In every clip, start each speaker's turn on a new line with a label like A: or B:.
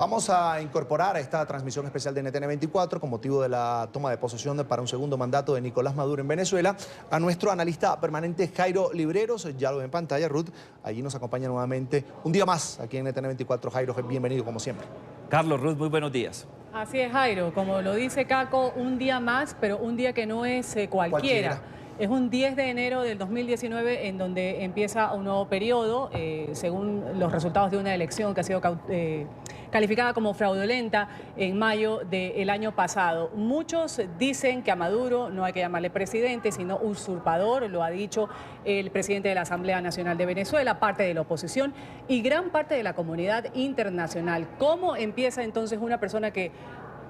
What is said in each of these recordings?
A: Vamos a incorporar a esta transmisión especial de NTN 24 con motivo de la toma de posesión para un segundo mandato de Nicolás Maduro en Venezuela a nuestro analista permanente Jairo Libreros. Ya lo ven en pantalla, Ruth. Allí nos acompaña nuevamente un día más aquí en NTN 24. Jairo, bienvenido como siempre.
B: Carlos, Ruth, muy buenos días.
C: Así es, Jairo. Como lo dice Caco, un día más, pero un día que no es cualquiera. Es un 10 de enero del 2019 en donde empieza un nuevo periodo, según los resultados de una elección que ha sido calificada como fraudulenta en mayo del año pasado. Muchos dicen que a Maduro no hay que llamarle presidente, sino usurpador, lo ha dicho el presidente de la Asamblea Nacional de Venezuela, parte de la oposición y gran parte de la comunidad internacional. ¿Cómo empieza entonces una persona que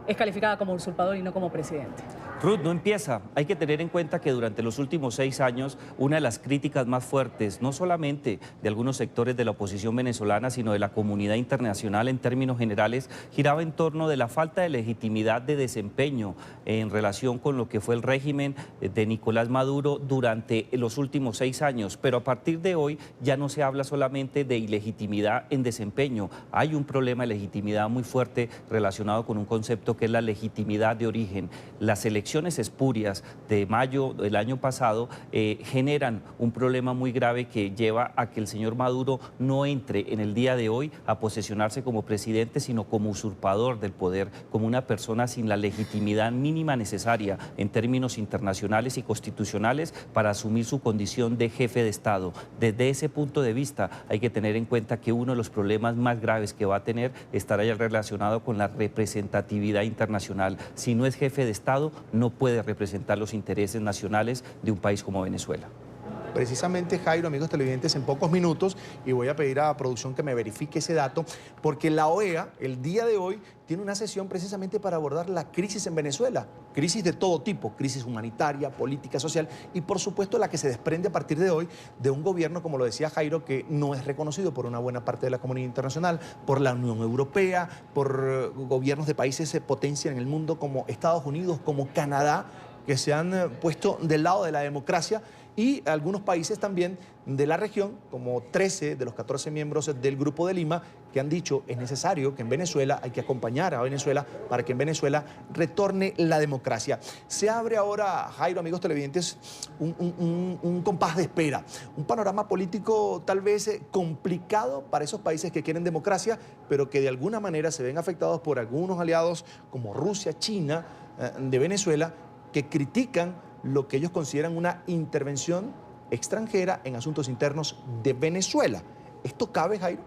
C: es calificada como usurpador y no como presidente?
B: Ruth, no empieza. Hay que tener en cuenta que durante los últimos 6 años, una de las críticas más fuertes, no solamente de algunos sectores de la oposición venezolana, sino de la comunidad internacional en términos generales, giraba en torno de la falta de legitimidad de desempeño en relación con lo que fue el régimen de Nicolás Maduro durante los últimos 6 años. Pero a partir de hoy ya no se habla solamente de ilegitimidad en desempeño. Hay un problema de legitimidad muy fuerte relacionado con un concepto que es la legitimidad de origen. Las elecciones espurias de mayo del año pasado generan un problema muy grave que lleva a que el señor Maduro no entre en el día de hoy a posesionarse como presidente, sino como usurpador del poder, como una persona sin la legitimidad mínima necesaria en términos internacionales y constitucionales para asumir su condición de jefe de Estado. Desde ese punto de vista hay que tener en cuenta que uno de los problemas más graves que va a tener estará ya relacionado con la representatividad internacional. Si no es jefe de Estado, no puede representar los intereses nacionales de un país como Venezuela.
A: Precisamente, Jairo, amigos televidentes, en pocos minutos, y voy a pedir a producción que me verifique ese dato, porque la OEA, el día de hoy, tiene una sesión precisamente para abordar la crisis en Venezuela. Crisis de todo tipo, crisis humanitaria, política, social, y por supuesto la que se desprende a partir de hoy de un gobierno, como lo decía Jairo, que no es reconocido por una buena parte de la comunidad internacional, por la Unión Europea, por gobiernos de países potencia en el mundo como Estados Unidos, como Canadá, que se han puesto del lado de la democracia, y algunos países también de la región, como 13 de los 14 miembros del Grupo de Lima, que han dicho es necesario que en Venezuela, hay que acompañar a Venezuela para que en Venezuela retorne la democracia. Se abre ahora, Jairo, amigos televidentes, un compás de espera, un panorama político tal vez complicado para esos países que quieren democracia, pero que de alguna manera se ven afectados por algunos aliados como Rusia, China, de Venezuela, que critican lo que ellos consideran una intervención extranjera en asuntos internos de Venezuela. ¿Esto cabe, Jairo?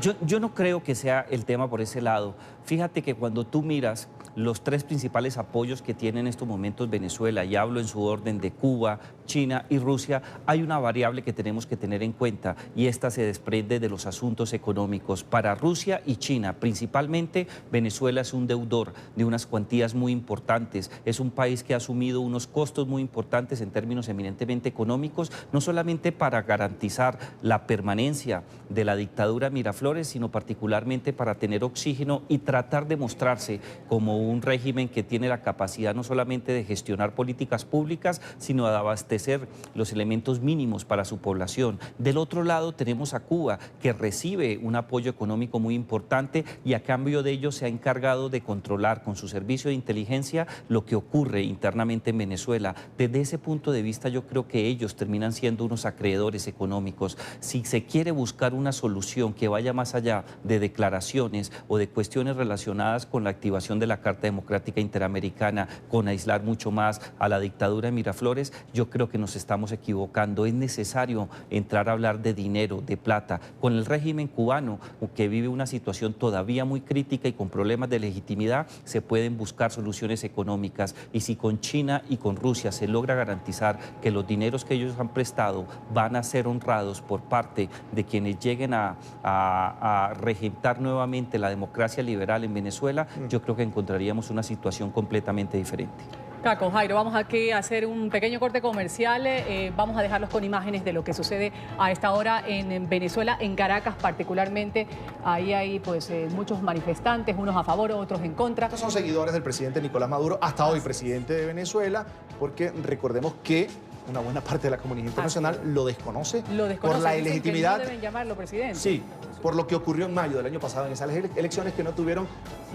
B: Yo no creo que sea el tema por ese lado. Fíjate que cuando tú miras los 3 principales apoyos que tiene en estos momentos Venezuela, y hablo en su orden de Cuba, China y Rusia, hay una variable que tenemos que tener en cuenta y esta se desprende de los asuntos económicos. Para Rusia y China, principalmente, Venezuela es un deudor de unas cuantías muy importantes. Es un país que ha asumido unos costos muy importantes en términos eminentemente económicos, no solamente para garantizar la permanencia de la dictadura Miraflores, sino particularmente para tener oxígeno y tratar de mostrarse como un régimen que tiene la capacidad no solamente de gestionar políticas públicas, sino de abastecer los elementos mínimos para su población. Del otro lado tenemos a Cuba, que recibe un apoyo económico muy importante y a cambio de ello se ha encargado de controlar con su servicio de inteligencia lo que ocurre internamente en Venezuela. Desde ese punto de vista yo creo que ellos terminan siendo unos acreedores económicos. Si se quiere buscar una solución que vaya más allá de declaraciones o de cuestiones relacionadas con la activación de la Carta Democrática Interamericana, con aislar mucho más a la dictadura de Miraflores, yo creo que nos estamos equivocando. Es necesario entrar a hablar de dinero, de plata. Con el régimen cubano, que vive una situación todavía muy crítica y con problemas de legitimidad, se pueden buscar soluciones económicas. Y si con China y con Rusia se logra garantizar que los dineros que ellos han prestado van a ser honrados por parte de quienes lleguen a regentar nuevamente la democracia liberal en Venezuela, yo creo que encontraríamos una situación completamente diferente.
C: Caco, Jairo, vamos aquí a hacer un pequeño corte comercial. Vamos a dejarlos con imágenes de lo que sucede a esta hora en Venezuela, en Caracas particularmente. Ahí hay pues muchos manifestantes, unos a favor, otros en contra.
A: Estos son seguidores del presidente Nicolás Maduro, hasta hoy presidente de Venezuela, porque recordemos que una buena parte de la comunidad internacional lo desconoce,
C: Lo desconoce,
A: por la
C: dicen que
A: ilegitimidad.
C: no deben llamarlo presidente.
A: Sí, por lo que ocurrió en mayo del año pasado en esas elecciones que no tuvieron,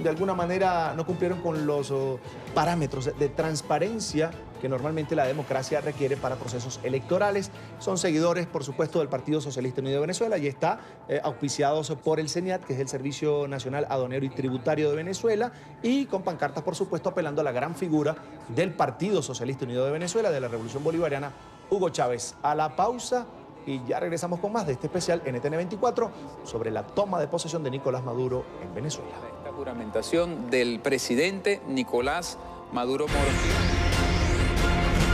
A: de alguna manera, no cumplieron con los parámetros de transparencia que normalmente la democracia requiere para procesos electorales. Son seguidores, por supuesto, del Partido Socialista Unido de Venezuela y está auspiciados por el CENIAT, que es el Servicio Nacional Aduanero y Tributario de Venezuela, y con pancartas, por supuesto, apelando a la gran figura del Partido Socialista Unido de Venezuela, de la Revolución Bolivariana, Hugo Chávez. A la pausa y ya regresamos con más de este especial NTN 24 sobre la toma de posesión de Nicolás Maduro en Venezuela.
D: Esta juramentación del presidente Nicolás Maduro Moro.